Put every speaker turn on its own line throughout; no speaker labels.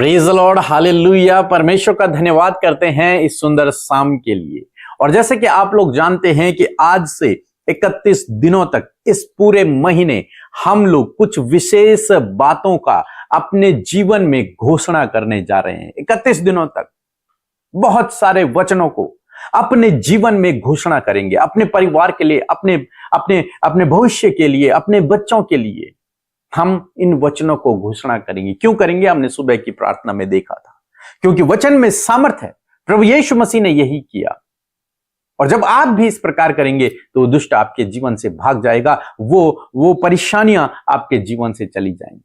Praise the Lord, hallelujah. परमेश्वर का धन्यवाद करते हैं इस सुंदर शाम के लिए। और जैसे कि आप लोग जानते हैं कि आज से 31 दिनों तक इस पूरे महीने हम लोग कुछ विशेष बातों का अपने जीवन में घोषणा करने जा रहे हैं। 31 दिनों तक बहुत सारे वचनों को अपने जीवन में घोषणा करेंगे, अपने परिवार के लिए, अपने अपने अपने भविष्य के लिए, अपने बच्चों के लिए हम इन वचनों को घोषणा करेंगे। क्यों करेंगे? हमने सुबह की प्रार्थना में देखा था, क्योंकि वचन में सामर्थ है। प्रभु यीशु मसीह ने यही किया। और जब आप भी इस प्रकार करेंगे तो दुष्ट आपके जीवन से भाग जाएगा, वो परेशानियां आपके जीवन से चली जाएंगी।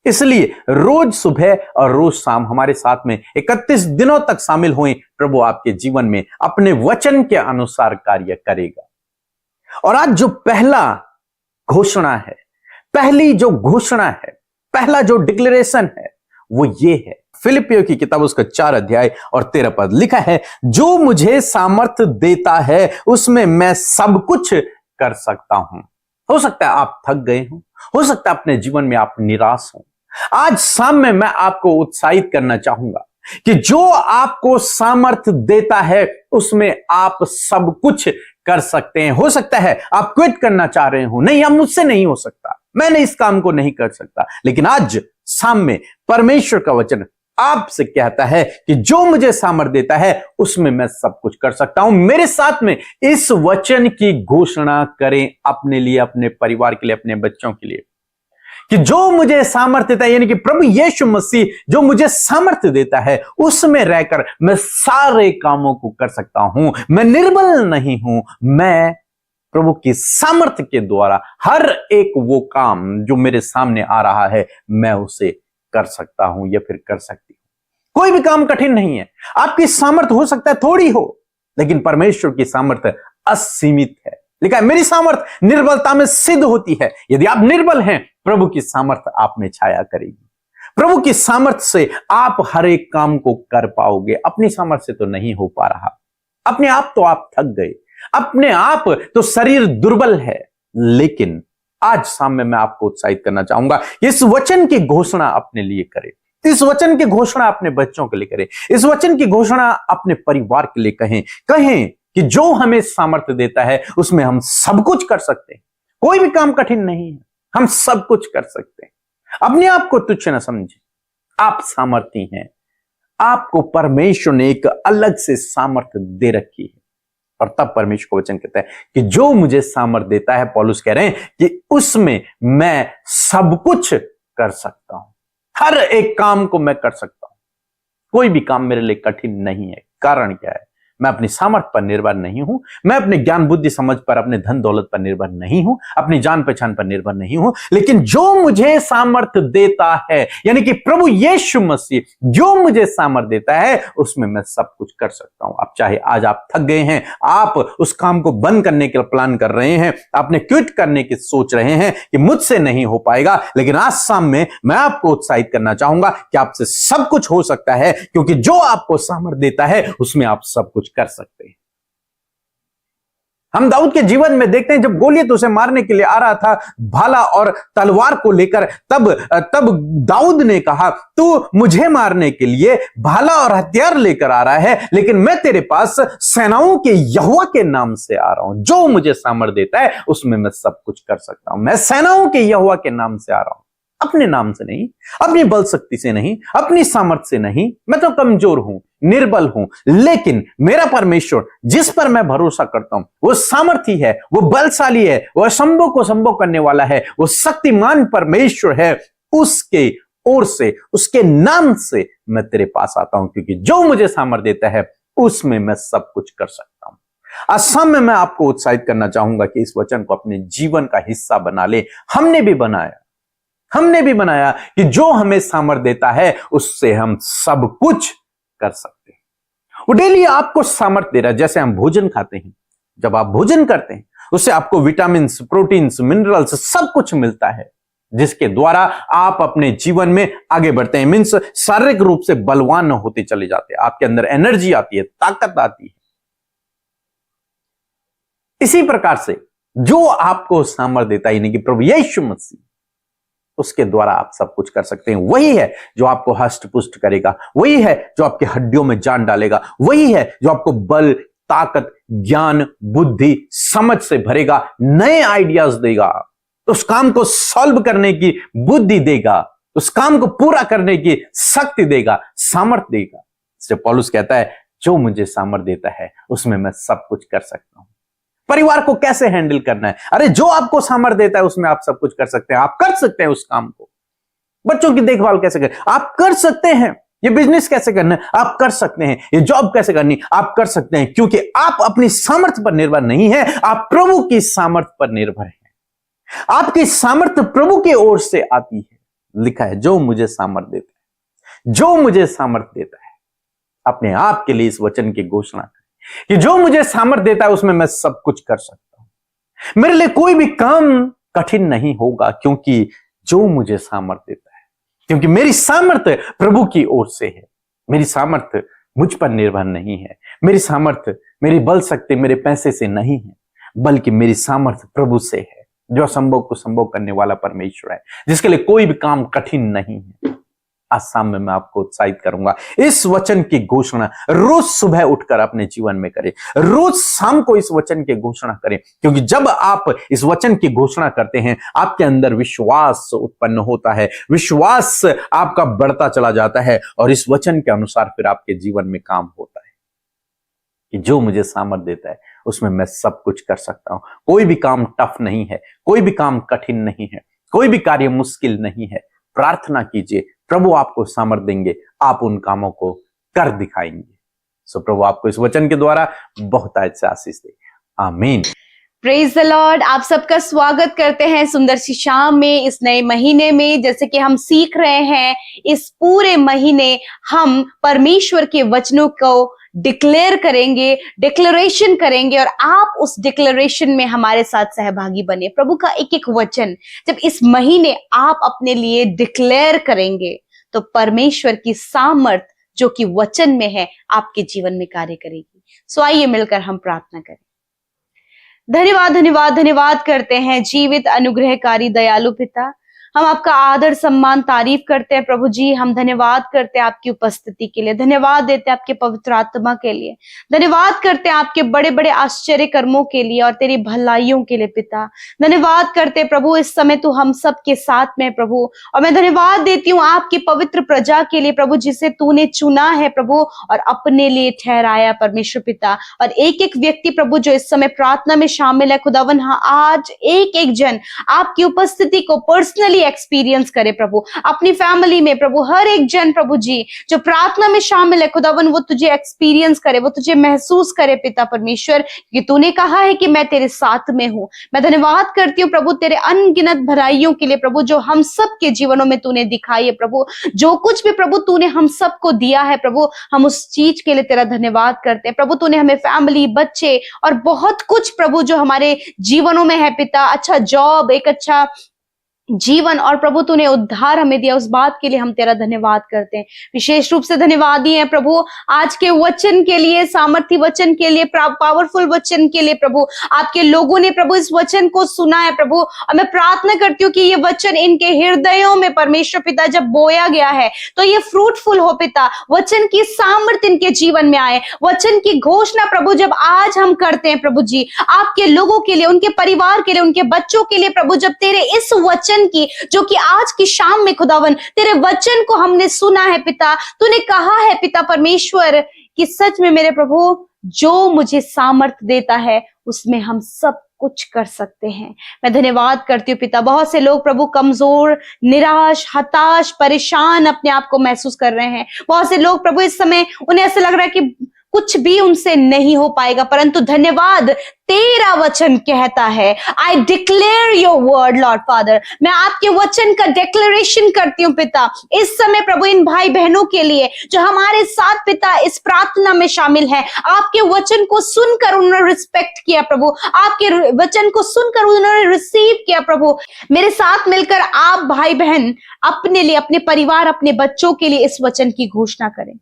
इसलिए रोज सुबह और रोज शाम हमारे साथ में 31 दिनों तक शामिल हुए। प्रभु आपके जीवन में अपने वचन के अनुसार कार्य करेगा। और आज जो पहला घोषणा है, पहली जो घोषणा है, पहला जो डिक्लेरेशन है, वो ये है। फिलिपियों की किताब उसका 4 अध्याय और 13 पद लिखा है, जो मुझे सामर्थ्य देता है उसमें मैं सब कुछ कर सकता हूं। हो सकता है आप थक गए हो सकता है अपने जीवन में आप निराश हो। आज शाम में मैं आपको उत्साहित करना चाहूंगा कि जो आपको सामर्थ्य देता है उसमें आप सब कुछ कर सकते हैं। हो सकता है आप क्विट करना चाह रहे हो, नहीं, अब मुझसे नहीं हो सकता, मैंने इस काम को नहीं कर सकता। लेकिन आज शाम में परमेश्वर का वचन आपसे कहता है कि जो मुझे सामर्थ्य देता है उसमें मैं सब कुछ कर सकता हूं। मेरे साथ में इस वचन की घोषणा करें अपने लिए, अपने परिवार के लिए, अपने बच्चों के लिए, कि जो मुझे सामर्थ्य देता है, यानी कि प्रभु यीशु मसीह जो मुझे सामर्थ्य देता है उसमें रहकर मैं सारे कामों को कर सकता हूं। मैं निर्बल नहीं हूं, मैं प्रभु की सामर्थ्य के द्वारा हर एक वो काम जो मेरे सामने आ रहा है मैं उसे कर सकता हूं या फिर कर सकती हूं। कोई भी काम कठिन नहीं है। आपकी सामर्थ्य हो सकता है थोड़ी हो, लेकिन परमेश्वर की सामर्थ्य असीमित है। लिखा है, मेरी सामर्थ्य निर्बलता में सिद्ध होती है। यदि आप निर्बल हैं, प्रभु की सामर्थ्य आप में छाया करेगी। प्रभु की सामर्थ्य से आप हर एक काम को कर पाओगे। अपनी सामर्थ्य से तो नहीं हो पा रहा, अपने आप तो आप थक गए, अपने आप तो शरीर दुर्बल है। लेकिन आज शाम में मैं आपको उत्साहित करना चाहूंगा कि इस वचन की घोषणा अपने लिए करें, इस वचन की घोषणा अपने बच्चों के लिए करें, इस वचन की घोषणा अपने परिवार के लिए कहें कि जो हमें सामर्थ्य देता है उसमें हम सब कुछ कर सकते हैं। कोई भी काम कठिन नहीं है, हम सब कुछ कर सकते हैं। अपने आप को तुच्छ न समझें, आप सामर्थी हैं। आपको परमेश्वर ने एक अलग से सामर्थ्य दे रखी है। और तब परमेश्वर का वचन कहता है कि जो मुझे सामर्थ्य देता है, पौलुस कह रहे हैं कि उसमें मैं सब कुछ कर सकता हूं। हर एक काम को मैं कर सकता हूं। कोई भी काम मेरे लिए कठिन नहीं है। कारण क्या है? मैं अपनी सामर्थ्य पर निर्भर नहीं हूं, मैं अपने ज्ञान बुद्धि समझ पर, अपने धन दौलत पर निर्भर नहीं हूं, अपनी जान पहचान पर निर्भर नहीं हूं, लेकिन जो मुझे सामर्थ्य देता है, यानी कि प्रभु यीशु मसीह जो मुझे सामर्थ्य देता है उसमें मैं सब कुछ कर सकता हूं। अब चाहे आज आप थक गए हैं, आप उस काम को बंद करने के प्लान कर रहे हैं, आपने क्विट करने की सोच रहे हैं कि मुझसे नहीं हो पाएगा, लेकिन आज शाम में मैं आपको उत्साहित करना चाहूंगा कि आपसे सब कुछ हो सकता है, क्योंकि जो आपको सामर्थ्य देता है उसमें आप सब कुछ कर सकते हैं। हम दाऊद के जीवन में देखते हैं, जब गोलियत उसे मारने के लिए आ रहा था भाला और तलवार को लेकर, तब दाऊद ने कहा, तू मुझे मारने के लिए भाला और हथियार लेकर आ रहा है, लेकिन मैं तेरे पास सेनाओं के यहोवा के नाम से आ रहा हूं। जो मुझे सामर्थ्य देता है उसमें मैं सब कुछ कर सकता हूं। मैं सेनाओं के यहोवा के नाम से आ रहा हूं, अपने नाम से नहीं, अपनी बल शक्ति से नहीं, अपनी सामर्थ्य से नहीं। मैं तो कमजोर हूं, निर्बल हूं, लेकिन मेरा परमेश्वर जिस पर मैं भरोसा करता हूं वो सामर्थी है, वो बलशाली है, वो असंभव को संभव करने वाला है, वो शक्तिमान परमेश्वर है। उसके ओर से, उसके नाम से मैं तेरे पास आता हूं, क्योंकि जो मुझे सामर्थ्य देता है उसमें मैं सब कुछ कर सकता हूं। असम में मैं आपको उत्साहित करना चाहूंगा कि इस वचन को अपने जीवन का हिस्सा बना ले। हमने भी बनाया कि जो हमें सामर्थ्य देता है उससे हम सब कुछ कर सकते हैं। वो डेली आपको सामर्थ्य दे रहा है। जैसे हम भोजन खाते हैं, जब आप भोजन करते हैं उससे आपको विटामिन, प्रोटीन्स, मिनरल्स सब कुछ मिलता है, जिसके द्वारा आप अपने जीवन में आगे बढ़ते हैं। मीन्स शारीरिक रूप से बलवान होते चले जाते हैं, आपके अंदर एनर्जी आती है, ताकत आती है। इसी प्रकार से जो आपको सामर्थ्य देता है, यानी कि प्रभु यीशु मसीह, उसके द्वारा आप सब कुछ कर सकते हैं। वही है जो आपको हष्ट पुष्ट करेगा, वही है जो आपके हड्डियों में जान डालेगा, वही है जो आपको बल, ताकत, ज्ञान, बुद्धि, समझ से भरेगा, नए आइडियाज देगा, उस काम को सॉल्व करने की बुद्धि देगा, उस काम को पूरा करने की शक्ति देगा, सामर्थ्य देगा। इसलिए पौलुस कहता है जो मुझे सामर्थ्य देता है उसमें मैं सब कुछ कर सकता हूं। परिवार को कैसे हैंडल करना है, अरे जो आपको सामर्थ्य देता है उसमें आप सब कुछ कर सकते हैं, आप कर सकते हैं उस काम को। बच्चों की देखभाल कैसे करें, आप कर सकते हैं। ये बिजनेस कैसे करना है, आप कर सकते हैं। ये जॉब कैसे करनी, आप कर सकते हैं, क्योंकि आप अपनी सामर्थ्य पर निर्भर नहीं है, आप प्रभु की सामर्थ्य पर निर्भर हैं। आपकी सामर्थ्य प्रभु की ओर से आती है। लिखा है जो मुझे सामर्थ्य देता है, जो मुझे सामर्थ्य देता है। अपने आप के लिए इस वचन की घोषणा करें कि जो मुझे सामर्थ्य देता है उसमें मैं सब कुछ कर सकता हूं। मेरे लिए कोई भी काम कठिन नहीं होगा, क्योंकि जो मुझे सामर्थ्य देता है, क्योंकि मेरी सामर्थ्य प्रभु की ओर से है। मेरी सामर्थ्य मुझ पर निर्भर नहीं है, मेरी सामर्थ्य मेरी बल शक्ति मेरे पैसे से नहीं है, बल्कि मेरी सामर्थ्य प्रभु से है, जो असंभव को संभव करने वाला परमेश्वर है, जिसके लिए कोई भी काम कठिन नहीं है। आज शाम में मैं आपको उत्साहित करूंगा, इस वचन की घोषणा रोज सुबह उठकर अपने जीवन में करें, रोज शाम को इस वचन की घोषणा करें, क्योंकि जब आप इस वचन की घोषणा करते हैं आपके अंदर विश्वास उत्पन्न होता है, विश्वास आपका बढ़ता चला जाता है, और इस वचन के अनुसार फिर आपके जीवन में काम होता है कि जो मुझे सामर्थ्य देता है उसमें मैं सब कुछ कर सकता हूं। कोई भी काम टफ नहीं है, कोई भी काम कठिन नहीं है, कोई भी कार्य मुश्किल नहीं है। प्रार्थना कीजिए, प्रभु आपको सामर्थ्य देंगे, आप उन कामों को कर दिखाएंगे। सो प्रभु आपको इस वचन के द्वारा बहुत अच्छे आशीष दे। आमीन।
Praise the Lord. आप सबका स्वागत करते हैं सुंदर सी शाम में, इस नए महीने में। जैसे कि हम सीख रहे हैं, इस पूरे महीने हम परमेश्वर के वचनों को डिक्लेयर करेंगे, डिक्लेरेशन करेंगे, और आप उस डिक्लेरेशन में हमारे साथ सहभागी बने। प्रभु का एक एक वचन जब इस महीने आप अपने लिए डिक्लेयर करेंगे तो परमेश्वर की सामर्थ जो कि वचन में है आपके जीवन में कार्य करेगी। सो आइए मिलकर हम प्रार्थना करें। धन्यवाद धन्यवाद धन्यवाद करते हैं जीवित अनुग्रहकारी दयालु पिता, हम आपका आदर सम्मान तारीफ करते हैं प्रभु जी। हम धन्यवाद करते हैं आपकी उपस्थिति के लिए, धन्यवाद देते हैं आपके पवित्र आत्मा के लिए, धन्यवाद करते हैं आपके बड़े बड़े आश्चर्य कर्मों के लिए और तेरी भलाइयों के लिए पिता। धन्यवाद करते हैं प्रभु, इस समय तू हम सब के साथ में प्रभु, और मैं धन्यवाद देती हूँ आपकी पवित्र प्रजा के लिए प्रभु, जिसे तूने चुना है प्रभु और अपने लिए ठहराया परमेश्वर पिता। और एक एक व्यक्ति प्रभु जो इस समय प्रार्थना में शामिल है खुदावन, हाँ आज एक एक जन आपकी उपस्थिति को पर्सनली एक्सपीरियंस करे प्रभु, अपनी फैमिली में प्रभु हर एक जन प्रभु जी जो प्रार्थना में शामिल है खुदावन, वो तुझे एक्सपीरियंस करे, वो तुझे महसूस करे पिता परमेश्वर, क्योंकि तूने कहा है कि मैं तेरे साथ में हूँ। मैं धन्यवाद करती हूँ प्रभु तेरे अनगिनत भलाइयों के लिए प्रभु, जो हम सब के जीवनों में तूने दिखाई है प्रभु। जो कुछ भी प्रभु तूने हम सबको दिया है प्रभु, हम उस चीज के लिए तेरा धन्यवाद करते हैं प्रभु। तूने हमें फैमिली, बच्चे और बहुत कुछ प्रभु जो हमारे जीवनों में है पिता, अच्छा जॉब, एक अच्छा जीवन और प्रभु तूने उद्धार हमें दिया, उस बात के लिए हम तेरा धन्यवाद करते हैं। विशेष रूप से धन्यवादी है प्रभु आज के वचन के लिए, सामर्थी वचन के लिए, पावरफुल वचन के लिए प्रभु। आपके लोगों ने प्रभु इस वचन को सुना है प्रभु, और मैं प्रार्थना करती हूँ कि ये वचन इनके हृदयों में परमेश्वर पिता जब बोया गया है तो ये फ्रूटफुल हो पिता, वचन की सामर्थ्य इनके जीवन में आए। वचन की घोषणा प्रभु जब आज हम करते हैं प्रभु जी, आपके लोगों के लिए, उनके परिवार के लिए, उनके बच्चों के लिए प्रभु, जब तेरे इस वचन की जो कि आज की शाम में खुदावन तेरे वचन को हमने सुना है पिता, तूने कहा है पिता परमेश्वर कि सच में मेरे प्रभु जो मुझे सामर्थ्य देता है उसमें हम सब कुछ कर सकते हैं। मैं धन्यवाद करती हूँ पिता। बहुत से लोग प्रभु कमजोर, निराश, हताश, परेशान अपने आप को महसूस कर रहे हैं। बहुत से लोग प्रभु इस समय उन्हें ऐसा लग रहा है कि कुछ भी उनसे नहीं हो पाएगा, परंतु धन्यवाद तेरा वचन कहता है, I declare your word Lord father. मैं आपके वचन का डिक्लेरेशन करती हूँ पिता इस समय प्रभु, इन भाई बहनों के लिए जो हमारे साथ पिता इस प्रार्थना में शामिल है। आपके वचन को सुनकर उन्होंने रिस्पेक्ट किया प्रभु, आपके वचन को सुनकर उन्होंने रिसीव किया प्रभु। मेरे साथ मिलकर आप भाई बहन अपने लिए, अपने परिवार, अपने बच्चों के लिए इस वचन की घोषणा करें।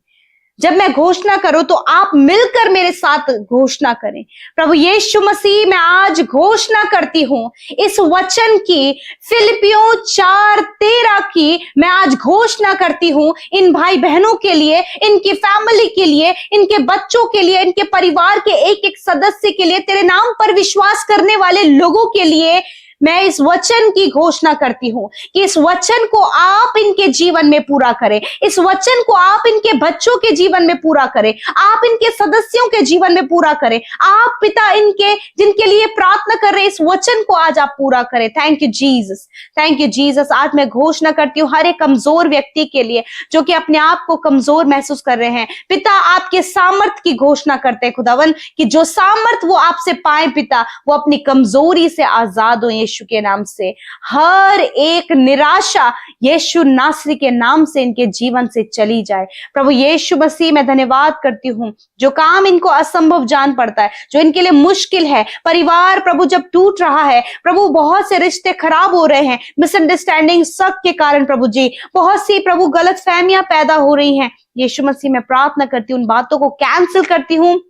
जब मैं घोषणा करूं तो आप मिलकर मेरे साथ घोषणा करें। प्रभु यीशु मसीह, मैं आज घोषणा करती हूं इस वचन की, फिलिपियों 4:13 की मैं आज घोषणा करती हूं इन भाई बहनों के लिए, इनकी फैमिली के लिए, इनके बच्चों के लिए, इनके परिवार के एक एक सदस्य के लिए, तेरे नाम पर विश्वास करने वाले लोगों के लिए। मैं इस वचन की घोषणा करती हूं कि इस वचन को आप इनके जीवन में पूरा करें, इस वचन को आप इनके बच्चों के जीवन में पूरा करें, आप इनके सदस्यों के जीवन में पूरा करें। आप पिता इनके जिनके लिए प्रार्थना कर रहे हैं, इस वचन को आज आप पूरा करें। Thank you Jesus, thank you Jesus. आज मैं घोषणा करती हूँ हर एक कमजोर व्यक्ति के लिए जो कि अपने आप को कमजोर महसूस कर रहे हैं। पिता, आपके सामर्थ की घोषणा करते हैं खुदावन कि जो सामर्थ वो आपसे पाए पिता, वो अपनी कमजोरी से आजाद हो यीशु के नाम से। हर एक निराशा यीशु नासरी के नाम से इनके जीवन से चली जाए। प्रभु यीशु मसीह, मैं धन्यवाद करती हूँ जो काम इनको असंभव जान पड़ता है, जो इनके लिए मुश्किल है, परिवार प्रभु जब टूट रहा है, प्रभु बहुत से रिश्ते खराब हो रहे हैं, मिसअंडरस्टैंडिंग शक के कारण प्रभु जी बहुत सी प्रभु गलतफहमियां पैदा हो रही हैं। यीशु मसीह, मैं प्रार्थना करती हूँ, उन बातों को कैंसिल करती हूँ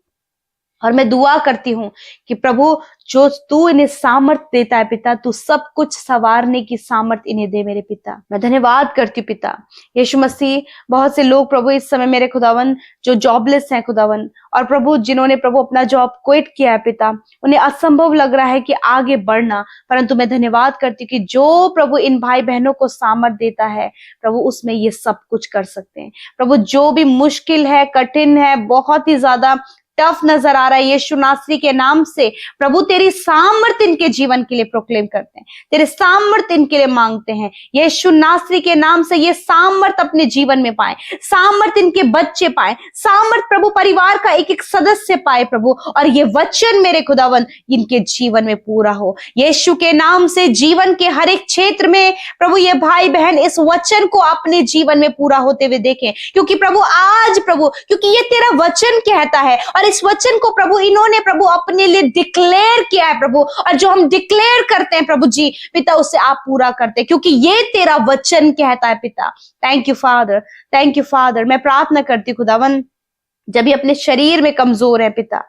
और मैं दुआ करती हूँ कि प्रभु जो तू इन्हें सामर्थ देता है पिता, तू सब कुछ संवारने की सामर्थ इन्हें दे मेरे पिता। मैं धन्यवाद करती हूँ पिता यीशु मसीह। बहुत से लोग प्रभु इस समय मेरे खुदावन जो जॉबलेस हैं खुदावन, और प्रभु जिन्होंने प्रभु अपना जॉब क्विट किया है पिता, उन्हें असंभव लग रहा है कि आगे बढ़ना, परंतु मैं धन्यवाद करती हूँ कि जो प्रभु इन भाई बहनों को सामर्थ देता है प्रभु, उसमें ये सब कुछ कर सकते हैं। प्रभु जो भी मुश्किल है, कठिन है, बहुत ही ज्यादा टफ नजर आ रहा है, यीशु नासरी के नाम से प्रभु तेरी सामर्थ इनके जीवन के लिए प्रोक्लेम करते हैं, तेरे सामर्थ इनके लिए मांगते हैं। यीशु नासरी के नाम से ये सामर्थ अपने जीवन में पाए, सामर्थ इनके बच्चे पाए, सामर्थ प्रभु परिवार का एक एक सदस्य पाए प्रभु, और ये वचन मेरे खुदावन इनके जीवन में पूरा हो। यीशु के नाम से जीवन के हर एक क्षेत्र में प्रभु ये भाई बहन इस वचन को अपने जीवन में पूरा होते हुए देखें, क्योंकि प्रभु आज प्रभु, क्योंकि ये तेरा वचन कहता है और इस वचन को प्रभु इन्होंने प्रभु अपने लिए डिक्लेयर किया है प्रभु, और जो हम डिक्लेयर करते हैं प्रभु जी पिता, उसे आप पूरा करते हैं, क्योंकि ये तेरा वचन कहता है पिता। Thank you father, thank you father. मैं प्रार्थना करती खुदावन, जब ये अपने शरीर में कमजोर है पिता,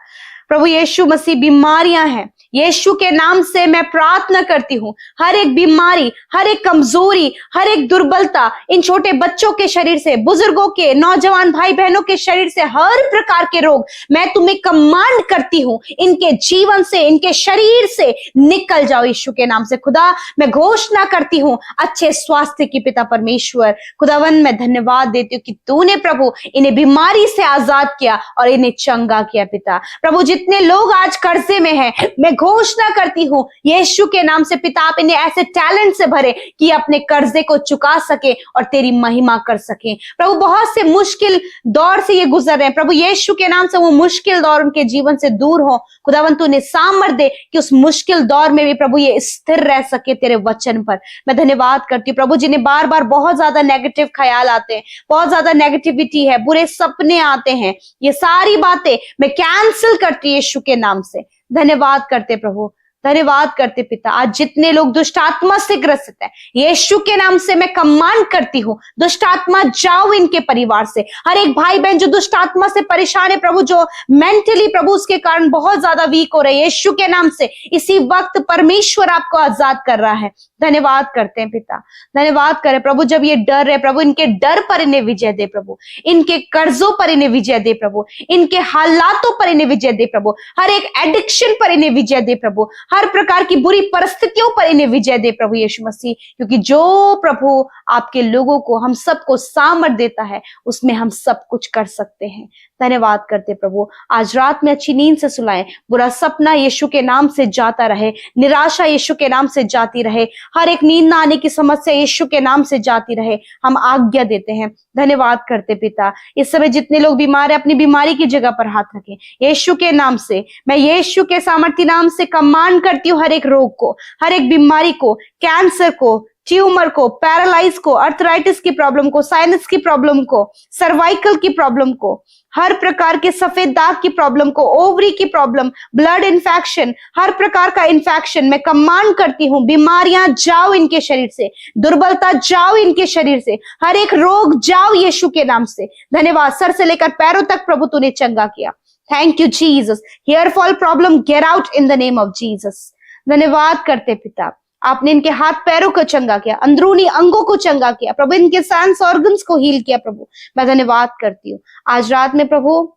प्रभु यीशु मसीह बीमारियां हैं, यीशु के नाम से मैं प्रार्थना करती हूँ, हर एक बीमारी, हर एक कमजोरी, हर एक दुर्बलता इन छोटे बच्चों के शरीर से, बुजुर्गों के, नौजवान भाई बहनों के शरीर से, हर प्रकार के रोग मैं तुम्हें कमांड करती हूँ इनके जीवन से, इनके शरीर से निकल जाओ यीशु के नाम से। खुदा, मैं घोषणा करती हूँ अच्छे स्वास्थ्य की पिता परमेश्वर। खुदावन, मैं धन्यवाद देती हूँ कि तूने प्रभु इन्हें बीमारी से आजाद किया और इन्हें चंगा किया पिता। प्रभु, जितने लोग आज कर्जे में हैं, मैं घोषणा करती हूँ यीशु के नाम से पिता, आप इन्हें ऐसे टैलेंट से भरे कि अपने कर्जे को चुका सके और तेरी महिमा कर सके। प्रभु, बहुत से मुश्किल दौर से ये गुजर रहे हैं प्रभु, यीशु के नाम से वो मुश्किल दौर उनके जीवन से दूर हो। खुदावंत, तू उन्हें सामर्थ दे कि उस मुश्किल दौर में भी प्रभु ये स्थिर रह सके तेरे वचन पर। मैं धन्यवाद करती हूँ प्रभु, जिन्हें बार बार बहुत ज्यादा नेगेटिव ख्याल आते हैं, बहुत ज्यादा नेगेटिविटी है, बुरे सपने आते हैं, ये सारी बातें मैं कैंसिल करती हूँ यीशु के नाम से। धन्यवाद करते प्रभु, धन्यवाद करते पिता। आज जितने लोग दुष्ट आत्मा से ग्रसित है, यीशु के नाम से मैं कमांड करती हूँ, दुष्ट आत्मा जाओ इनके परिवार से। हर एक भाई बहन जो दुष्ट आत्मा से परेशान है प्रभु, जो मेंटली प्रभु उसके कारण बहुत ज्यादा वीक हो रहे हैं, यीशु के नाम से इसी वक्त परमेश्वर आपको आजाद कर रहा है। धन्यवाद करते हैं पिता, धन्यवाद करें प्रभु। जब ये डर है प्रभु, इनके डर पर इन्हें विजय दे प्रभु, इनके कर्जों पर इन्हें विजय दे प्रभु, इनके हालातों पर इन्हें विजय दे प्रभु, हर एक एडिक्शन पर इन्हें विजय दे प्रभु, हर प्रकार की बुरी परिस्थितियों पर इन्हें विजय दे प्रभु यीशु मसीह। क्योंकि जो प्रभु आपके लोगों को, हम सबको सामर्थ देता है, उसमें हम सब कुछ कर सकते हैं। धन्यवाद करते प्रभु। आज रात में अच्छी नींद से सुलाएं, बुरा सपना यीशु के नाम से जाता रहे, निराशा यीशु के नाम से जाती रहे, हर एक नींद ना आने की समस्या यीशु के नाम से जाती रहे, हम आज्ञा देते हैं। धन्यवाद करते पिता। इस समय जितने लोग बीमार है, अपनी बीमारी की जगह पर हाथ रखें यीशु के नाम से। मैं यीशु के सामर्थी नाम से कमांड करती हूँ हर एक रोग को, हर एक बीमारी को, कैंसर को, ट्यूमर को, पैरालाइज को, अर्थराइटिस की प्रॉब्लम को, साइनस की प्रॉब्लम को, सर्वाइकल की प्रॉब्लम को, हर प्रकार के सफेद दाग की प्रॉब्लम को, ओवरी की प्रॉब्लम, ब्लड इन्फेक्शन, हर प्रकार का इन्फेक्शन मैं कमांड करती हूँ, बीमारियां जाओ इनके शरीर से, दुर्बलता जाओ इनके शरीर से, हर एक रोग जाओ यीशु के नाम से। धन्यवाद, सर से लेकर पैरों तक प्रभु तूने चंगा किया। Thank you Jesus. Hair fall problem get out in the name of Jesus. धन्यवाद करते पिता, आपने इनके हाथ पैरों को चंगा किया, अंदरूनी अंगों को चंगा किया प्रभु, इनके सेंस ऑर्गन्स को हील किया प्रभु। मैं धन्यवाद करती हूँ आज रात में प्रभु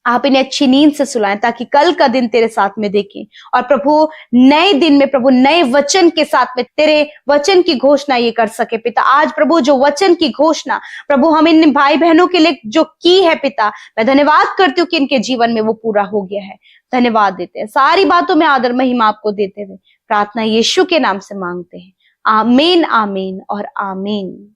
आप इन्हें अच्छी नींद से सुलाएं ताकि कल का दिन तेरे साथ में देखें, और प्रभु नए दिन में प्रभु नए वचन के साथ में तेरे वचन की घोषणा ये कर सके पिता। आज प्रभु जो वचन की घोषणा प्रभु हम इन भाई बहनों के लिए जो की है पिता, मैं धन्यवाद करती हूँ कि इनके जीवन में वो पूरा हो गया है। धन्यवाद देते हैं, सारी बातों में आदर महिमा आपको देते हुए प्रार्थना यीशु के नाम से मांगते हैं। आमीन, आमीन और आमीन।